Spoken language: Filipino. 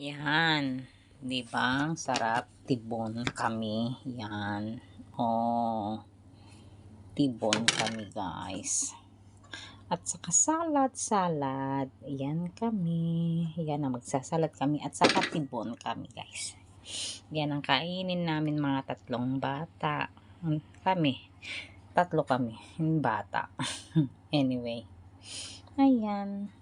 Yan, 'di ba? Ang sarap, tibon kami, yan. Oh, tibon kami, guys. At saka salad. Yan kami. Yan ang magsasalad kami at saka tibon kami, guys. Yan ang kainin namin mga tatlong bata. Kami. Tatlo kami, yung bata. Anyway. Ayan.